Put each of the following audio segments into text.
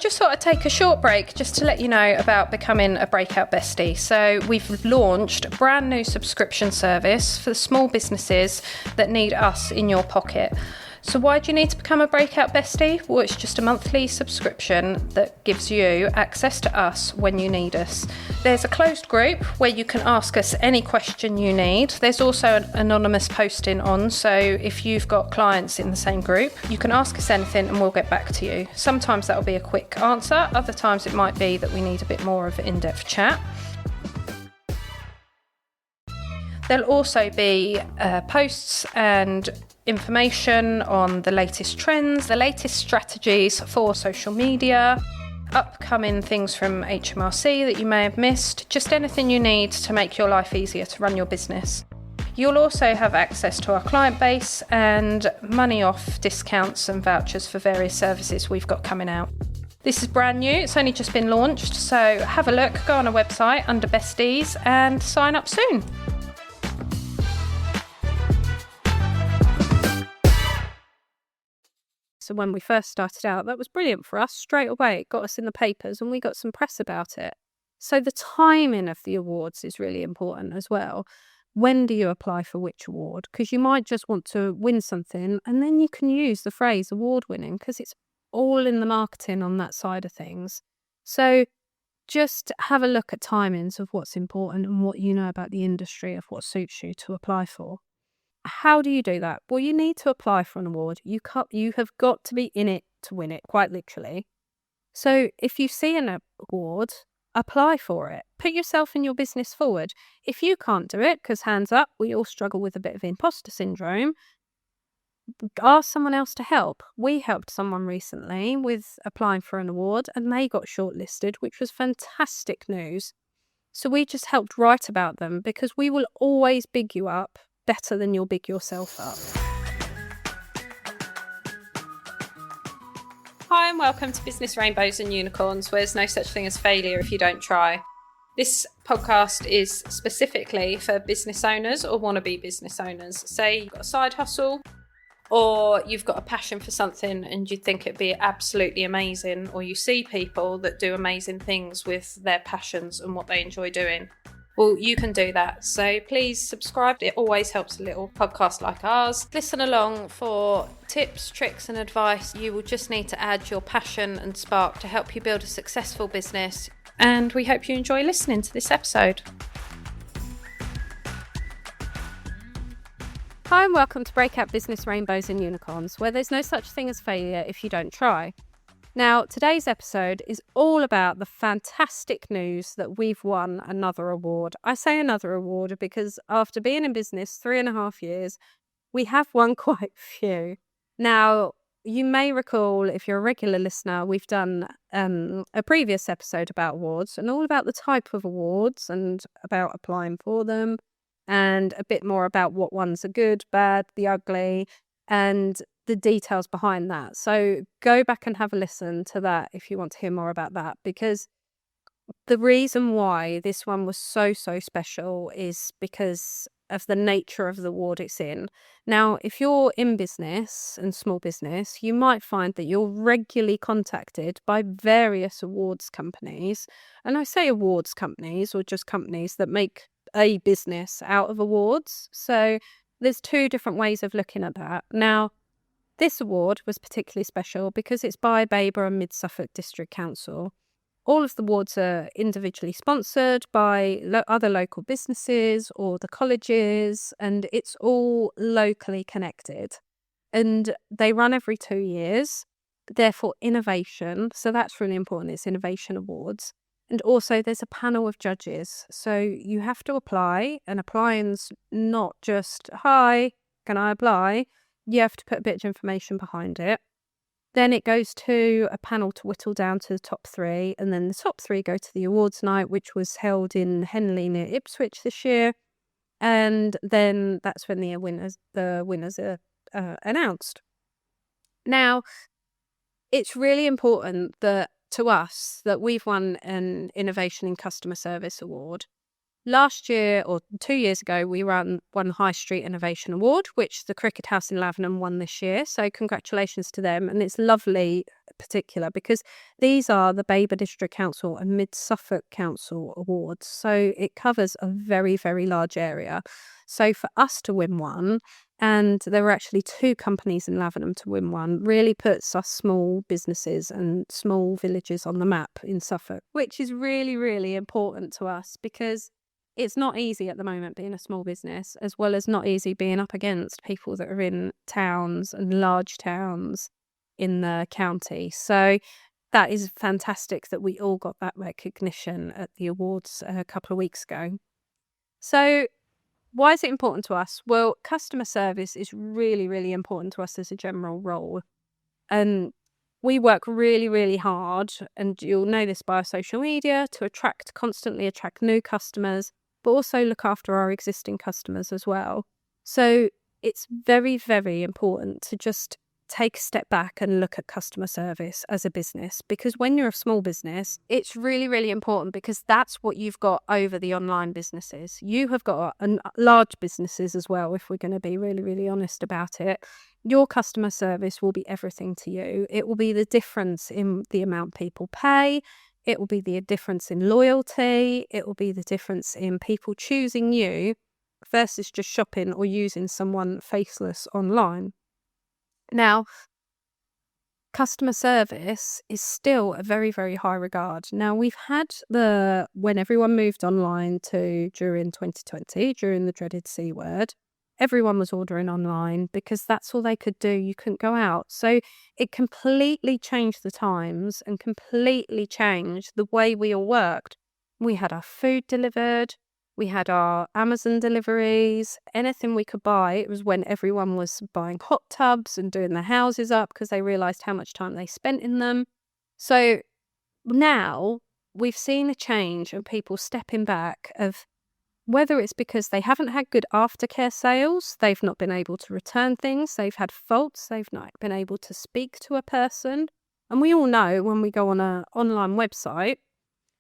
just thought I'd take a short break just to let you know about becoming a Breakout Bestie. So we've launched a brand new subscription service for the small businesses that need us in your pocket. So why do you need to become a Breakout Bestie? Well, it's just a monthly subscription that gives you access to us when you need us. There's a closed group where you can ask us any question you need. There's also an anonymous posting on, so if you've got clients in the same group, you can ask us anything and we'll get back to you. Sometimes that'll be a quick answer, other times it might be that we need a bit more of an in-depth chat. There'll also be posts and information on the latest trends, the latest strategies for social media, upcoming things from HMRC that you may have missed, just anything you need to make your life easier to run your business. You'll also have access to our client base and money off discounts and vouchers for various services we've got coming out. This is brand new, it's only just been launched, so have a look, go on our website under Besties and sign up soon. So when we first started out, that was brilliant for us. Straight away, it got us in the papers and we got some press about it. So the timing of the awards is really important as well. When do you apply for which award? Because you might just want to win something and then you can use the phrase award winning because it's all in the marketing on that side of things. So just have a look at timings of what's important and what you know about the industry of what suits you to apply for. How do you do that? Well, you need to apply for an award. You have got to be in it to win it, quite literally. So if you see an award, apply for it. Put yourself and your business forward. If you can't do it, because hands up, we all struggle with a bit of imposter syndrome, ask someone else to help. We helped someone recently with applying for an award and they got shortlisted, which was fantastic news. So we just helped write about them because we will always big you up better than you'll big yourself up. Hi and welcome to Business Rainbows and Unicorns, where there's no such thing as failure if you don't try. This podcast is specifically for business owners or wannabe business owners. Say you've got a side hustle or you've got a passion for something and you think it'd be absolutely amazing, or you see people that do amazing things with their passions and what they enjoy doing. Well, you can do that. So please subscribe. It always helps a little podcast like ours. Listen along for tips, tricks and advice. You will just need to add your passion and spark to help you build a successful business. And we hope you enjoy listening to this episode. Hi and welcome to Breakout Business Rainbows and Unicorns, where there's no such thing as failure if you don't try. Now, today's episode is all about the fantastic news that we've won another award. I say another award because after being in business 3.5 years, we have won quite a few. Now, you may recall, if you're a regular listener, we've done a previous episode about awards and all about the type of awards and about applying for them and a bit more about what ones are good, bad, the ugly, and the details behind that. So go back and have a listen to that if you want to hear more about that, because the reason why this one was so special is because of the nature of the award it's in. Now, if you're in business and small business, you might find that you're regularly contacted by various awards companies. And I say awards companies or just companies that make a business out of awards. So there's two different ways of looking at that. Now, this award was particularly special because it's by Baber and Mid Suffolk District Council. All of the awards are individually sponsored by other local businesses or the colleges, and it's all locally connected. And they run every 2 years. Therefore, innovation. So that's really important. It's innovation awards. And also there's a panel of judges. So you have to apply, and applying's not just, hi, can I apply? You have to put a bit of information behind it. Then it goes to a panel to whittle down to the top 3. And then the top 3 go to the awards night, which was held in Henley near Ipswich this year. And then that's when the winners are announced. Now, it's really important that to us that we've won an Innovation in Customer Service Award. Last year, or 2 years ago, we won High Street Innovation Award, which the Cricket House in Lavenham won this year. So congratulations to them. And it's lovely particular, because these are the Bay District Council and Mid Suffolk Council awards. So it covers a very, very large area. So for us to win one, and there were actually 2 companies in Lavenham to win one, really puts us small businesses and small villages on the map in Suffolk, which is really, really important to us, because it's not easy at the moment being a small business, as well as not easy being up against people that are in towns and large towns in the county. So that is fantastic that we all got that recognition at the awards a couple of weeks ago. So why is it important to us? Well, customer service is really, really important to us as a general role. And we work really, really hard, and you'll know this by our social media, to constantly attract new customers, but also look after our existing customers as well. So it's very, very important to just take a step back and look at customer service as a business, because when you're a small business, it's really, really important, because that's what you've got over the online businesses. You have got large businesses as well, if we're going to be really, really honest about it. Your customer service will be everything to you. It will be the difference in the amount people pay. It will be the difference in loyalty. It will be the difference in people choosing you versus just shopping or using someone faceless online. Now, customer service is still a very, very high regard. Now, we've had when everyone moved online during 2020, during the dreaded C word, everyone was ordering online because that's all they could do. You couldn't go out. So it completely changed the times and completely changed the way we all worked. We had our food delivered. We had our Amazon deliveries, anything we could buy. It was when everyone was buying hot tubs and doing their houses up because they realised how much time they spent in them. So now we've seen a change of people stepping back, of whether it's because they haven't had good aftercare sales, they've not been able to return things, they've had faults, they've not been able to speak to a person. And we all know when we go on an online website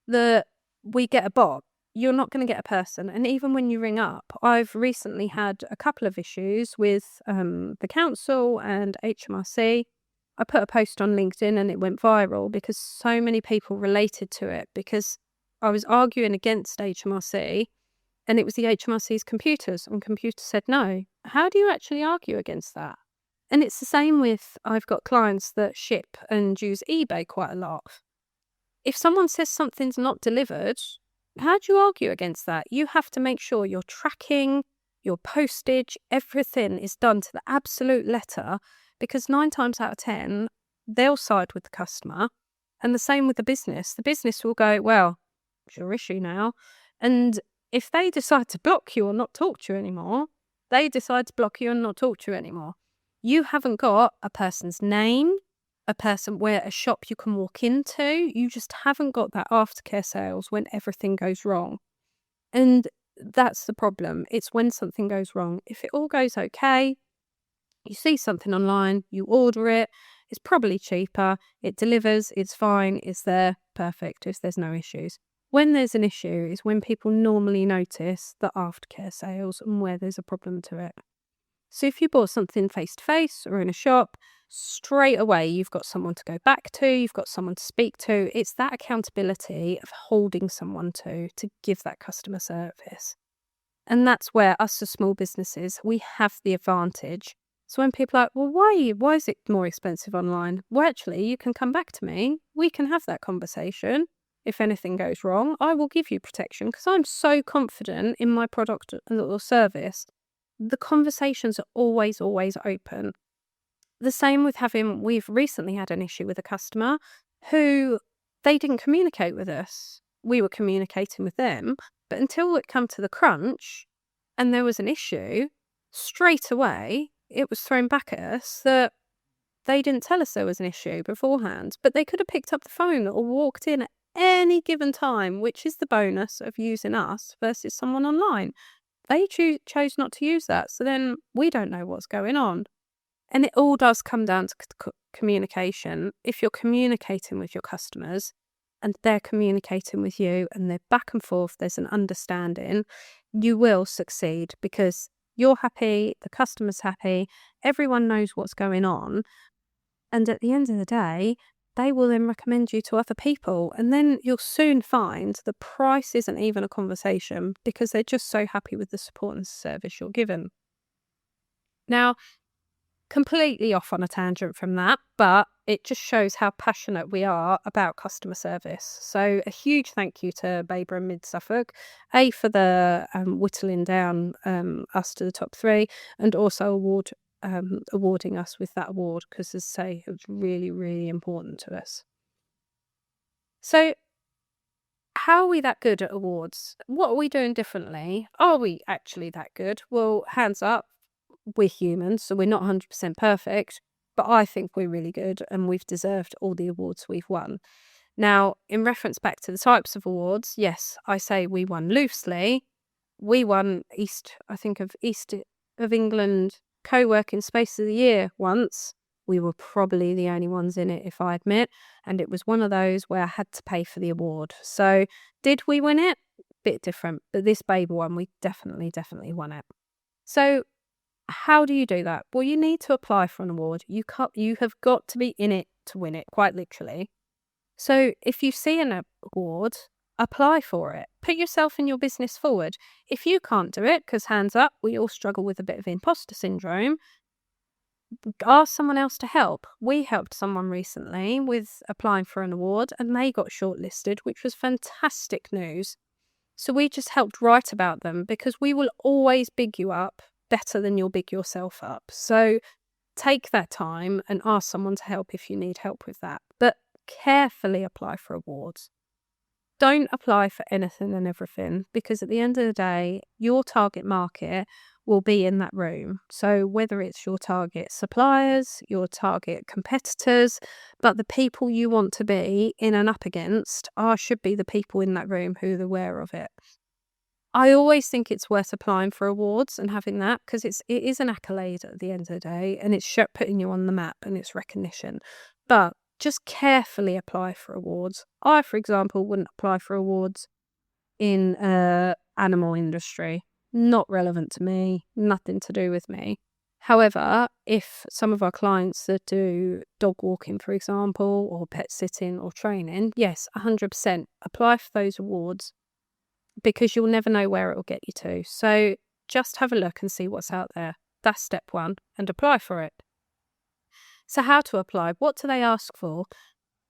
that we get a bot. You're not going to get a person. And even when you ring up, I've recently had a couple of issues with the council and HMRC. I put a post on LinkedIn and it went viral because so many people related to it, because I was arguing against HMRC and it was the HMRC's computers, and computers said no. How do you actually argue against that? And it's the same with, I've got clients that ship and use eBay quite a lot. If someone says something's not delivered, how do you argue against that? You have to make sure your tracking, your postage, everything is done to the absolute letter, because 9 times out of 10, they'll side with the customer. And the same with the business. The business will go, well, it's your issue now. And if they decide to block you or not talk to you anymore, they decide to block you and not talk to you anymore. You haven't got a person's name, a shop you can walk into. You just haven't got that aftercare sales when everything goes wrong. And that's the problem. It's when something goes wrong. If it all goes okay, you see something online, you order it, it's probably cheaper, it delivers, it's fine, it's there, perfect, if there's no issues. When there's an issue is when people normally notice the aftercare sales and where there's a problem to it. So if you bought something face-to-face or in a shop, straight away you've got someone to go back to, you've got someone to speak to. It's that accountability of holding someone to give that customer service. And that's where us as small businesses, we have the advantage. So when people are like, well, why is it more expensive online? Well, actually, you can come back to me. We can have that conversation. If anything goes wrong, I will give you protection because I'm so confident in my product or service. The conversations are always, always open. The same with we've recently had an issue with a customer who they didn't communicate with us. We were communicating with them, but until it came to the crunch and there was an issue, straight away it was thrown back at us that they didn't tell us there was an issue beforehand, but they could have picked up the phone or walked in at any given time, which is the bonus of using us versus someone online. They chose not to use that, so then we don't know what's going on. And it all does come down to communication. If you're communicating with your customers and they're communicating with you and they're back and forth, there's an understanding, you will succeed because you're happy, the customer's happy, everyone knows what's going on. And at the end of the day, they will then recommend you to other people. And then you'll soon find the price isn't even a conversation because they're just so happy with the support and service you're given. Now, completely off on a tangent from that, but it just shows how passionate we are about customer service. So a huge thank you to Baber and Mid Suffolk, for the whittling down us to the top 3, and also awarding us with that award, because, as I say, it was really, really important to us. So how are we that good at awards? What are we doing differently? Are we actually that good? Well, hands up. We're humans, so we're not 100% perfect, but I think we're really good and we've deserved all the awards we've won. Now, in reference back to the types of awards, yes, I say we won loosely. We won East of England Co-working Space of the Year once. We were probably the only ones in it, if I admit, and it was one of those where I had to pay for the award. So did we win it? Bit different, but this Baber one, we definitely won it. So how do you do that? Well, you need to apply for an award. You have got to be in it to win it, quite literally. So if you see an award, apply for it. Put yourself and your business forward. If you can't do it, because hands up, we all struggle with a bit of imposter syndrome, ask someone else to help. We helped someone recently with applying for an award and they got shortlisted, which was fantastic news. So we just helped write about them, because we will always big you up better than you'll big yourself up. So take that time and ask someone to help if you need help with that. But carefully apply for awards. Don't apply for anything and everything, because at the end of the day, your target market will be in that room. So whether it's your target suppliers, your target competitors, but the people you want to be in and up against should be the people in that room who are aware of it. I always think it's worth applying for awards and having that, because it is an accolade at the end of the day, and it's putting you on the map and it's recognition. But just carefully apply for awards. I, for example, wouldn't apply for awards in animal industry. Not relevant to me, nothing to do with me. However, if some of our clients that do dog walking, for example, or pet sitting or training, yes, 100% apply for those awards, because you'll never know where it will get you to. So just have a look and see what's out there. That's step 1, and apply for it. So how to apply? What do they ask for?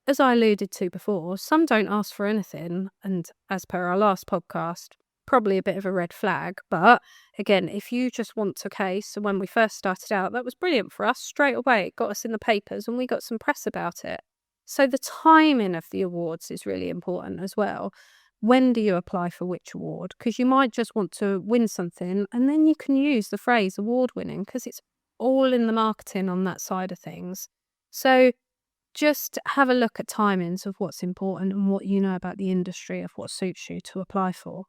As I alluded to before, some don't ask for anything, and as per our last podcast, probably a bit of a red flag. But again, if you just want to case, and when we first started out, that was brilliant for us. Straight away, it got us in the papers and we got some press about it. So the timing of the awards is really important as well. When do you apply for which award? Because you might just want to win something and then you can use the phrase award winning, because it's all in the marketing on that side of things. So just have a look at timings of what's important and what you know about the industry of what suits you to apply for.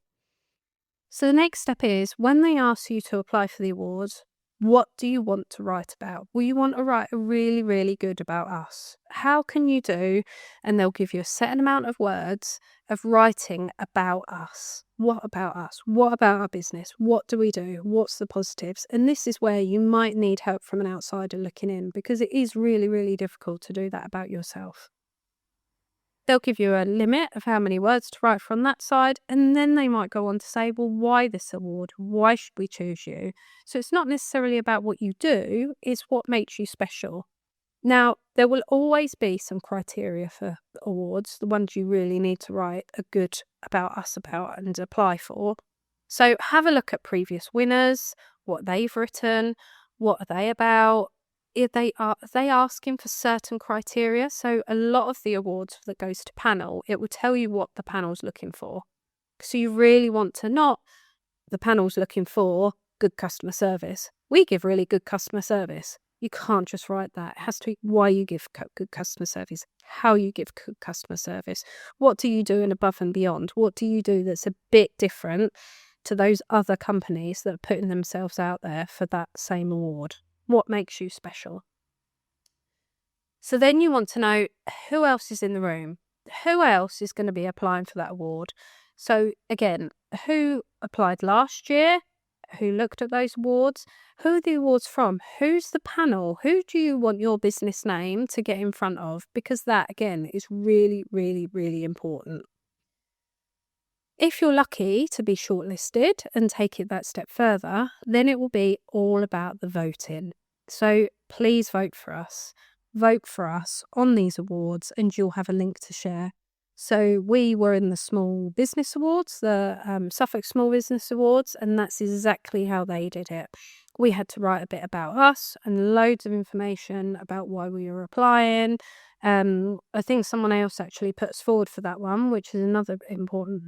So the next step is, when they ask you to apply for the awards, what do you want to write about? Well, you want to write a really, really good about us. How can you do? And they'll give you a set amount of words of writing about us. What about us? What about our business? What do we do? What's the positives? And this is where you might need help from an outsider looking in, because it is really, really difficult to do that about yourself. They'll give you a limit of how many words to write from that side, and then they might go on to say, well, why this award? Why should we choose you? So it's not necessarily about what you do, it's what makes you special. Now, there will always be some criteria for awards, the ones you really need to write a good about us about and apply for. So have a look at previous winners, what they've written, what are they about. If are they asking for certain criteria? So a lot of the awards that goes to panel, it will tell you what the panel's looking for. So you really want to not the panel's looking for good customer service. We give really good customer service. You can't just write that. It has to be why you give good customer service, how you give good customer service. What do you do in above and beyond? What do you do that's a bit different to those other companies that are putting themselves out there for that same award? What makes you special? So then you want to know who else is in the room. Who else is going to be applying for that award? So again, who applied last year? who looked at those awards. Who are the awards from? Who's the panel? Who do you want your business name to get in front of? Because that, again, is really, really, really important. If you're lucky to be shortlisted and take it that step further, then it will be all about the voting. So please vote for us. Vote for us on these awards and you'll have a link to share. So we were in the Small Business Awards, the Suffolk Small Business Awards, and that's exactly how they did it. We had to write a bit about us and loads of information about why we were applying. I think someone else actually put us forward for that one, which is another important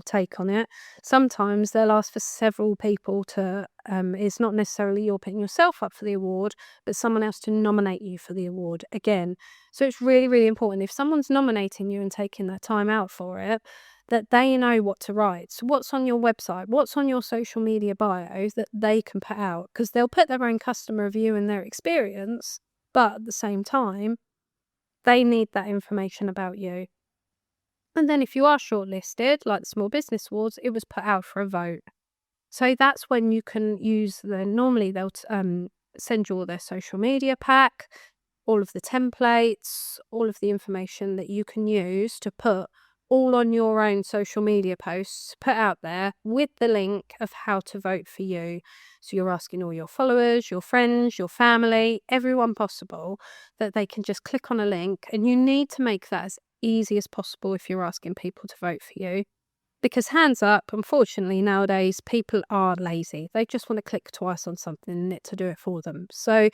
take on it. Sometimes they'll ask for several people to, it's not necessarily you're putting yourself up for the award, but someone else to nominate you for the award again. So it's really, really important. If someone's nominating you and taking their time out for it, that they know what to write. So what's on your website, what's on your social media bio that they can put out, because they'll put their own customer review and their experience, but at the same time, they need that information about you. And then if you are shortlisted, like the Small Business Awards, it was put out for a vote. So that's when you can use normally they'll send you all their social media pack, all of the templates, all of the information that you can use to put all on your own social media posts, put out there with the link of how to vote for you. So you're asking all your followers, your friends, your family, everyone possible, that they can just click on a link. And you need to make that as easy as possible if you're asking people to vote for you. Because hands up, unfortunately, nowadays, people are lazy. They just want to click twice on something and it to do it for them. So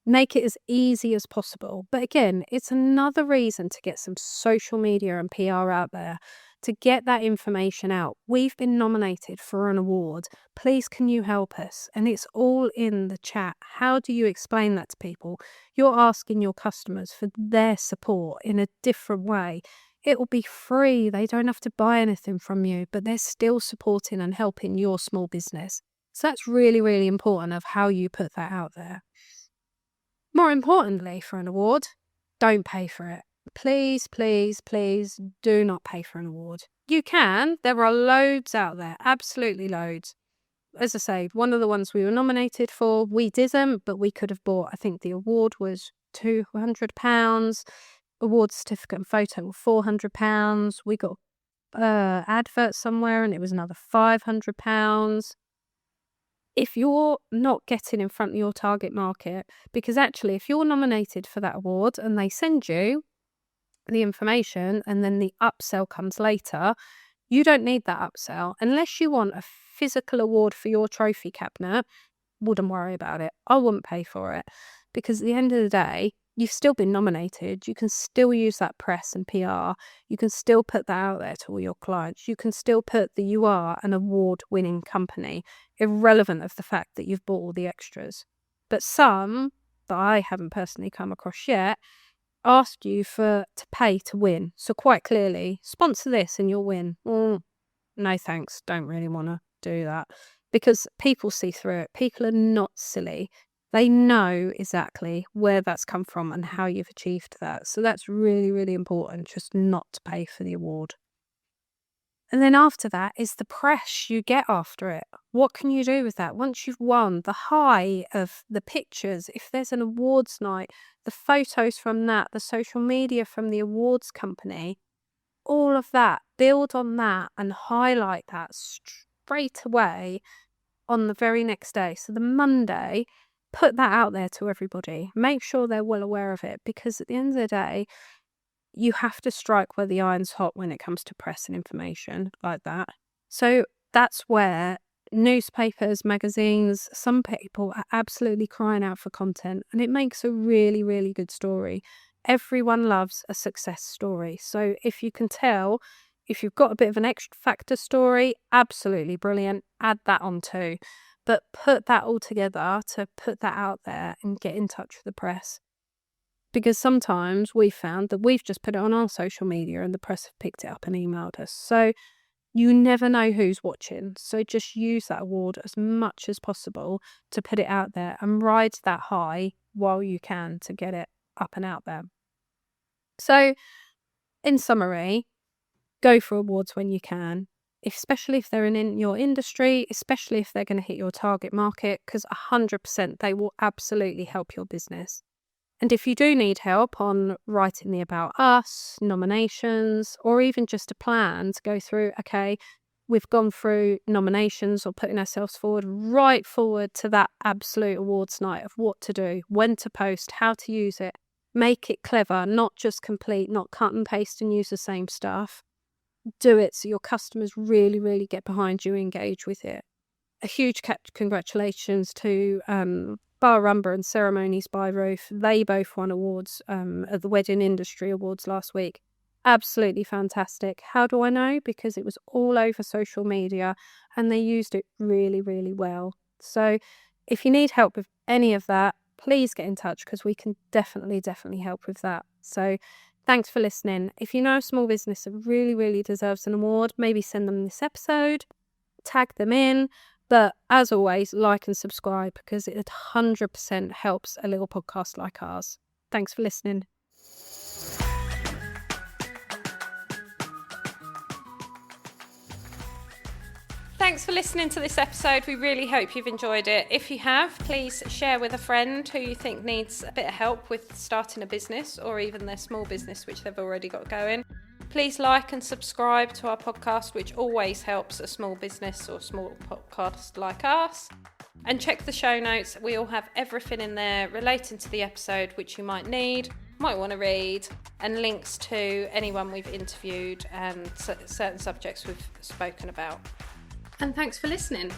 make it as easy as possible. But again, it's another reason to get some social media and PR out there, to get that information out. We've been nominated for an award. Please, can you help us? And it's all in the chat. How do you explain that to people? You're asking your customers for their support in a different way. It will be free. They don't have to buy anything from you, but they're still supporting and helping your small business. So that's really, really important of how you put that out there. More importantly, for an award, don't pay for it. Please, please, please do not pay for an award. You can. There are loads out there. Absolutely loads. As I say, one of the ones we were nominated for, we didn't, but we could have bought, I think the award was £200. Award certificate and photo were £400. We got advert somewhere and it was another £500. If you're not getting in front of your target market, because actually if you're nominated for that award and they send you the information and then the upsell comes later, you don't need that upsell. Unless you want a physical award for your trophy cabinet, wouldn't worry about it. I wouldn't pay for it, because at the end of the day, you've still been nominated. You can still use that press and PR. You can still put that out there to all your clients. You can still put that you are an award-winning company, irrelevant of the fact that you've bought all the extras. But some, that I haven't personally come across yet, ask you to pay to win. So quite clearly, sponsor this and you'll win. No thanks, don't really want to do that, because people see through it. People are not silly. They know exactly where that's come from and how you've achieved that. So that's really, really important, just not to pay for the award. And then after that is the press you get after it. What can you do with that? Once you've won, the high of the pictures, if there's an awards night, the photos from that, the social media from the awards company, all of that, build on that and highlight that straight away on the very next day. So the Monday, put that out there to everybody. Make sure they're well aware of it, because at the end of the day, you have to strike where the iron's hot when it comes to press and information like that. So that's where newspapers, magazines, some people are absolutely crying out for content, and it makes a really, really good story. Everyone loves a success story. So if you can tell, if you've got a bit of an X factor story, absolutely brilliant. Add that on too. But put that all together to put that out there and get in touch with the press. Because sometimes we found that we've just put it on our social media and the press have picked it up and emailed us. So you never know who's watching. So just use that award as much as possible to put it out there and ride that high while you can to get it up and out there. So in summary, go for awards when you can. especially if they're in your industry, especially if they're going to hit your target market, because 100% they will absolutely help your business. And if you do need help on writing the About Us, nominations, or even just a plan to go through, okay, we've gone through nominations or putting ourselves forward, right forward to that absolute awards night of what to do, when to post, how to use it. Make it clever, not just complete, not cut and paste and use the same stuff. Do it so your customers really, really get behind you, engage with it. A huge congratulations to Bar Rumba and Ceremonies by Ruth. They both won awards at the Wedding Industry Awards last week. Absolutely fantastic. How do I know? Because it was all over social media and they used it really, really well. So if you need help with any of that, please get in touch because we can definitely help with that. So thanks for listening. If you know a small business that really, really deserves an award, maybe send them this episode, tag them in. But as always, like and subscribe because it 100% helps a little podcast like ours. Thanks for listening. Thanks for listening to this episode. We really hope you've enjoyed it. If you have, please share with a friend who you think needs a bit of help with starting a business or even their small business, which they've already got going. Please like and subscribe to our podcast, which always helps a small business or small podcast like us. And check the show notes. We all have everything in there relating to the episode, which you might need, might want to read, and links to anyone we've interviewed and certain subjects we've spoken about. And thanks for listening.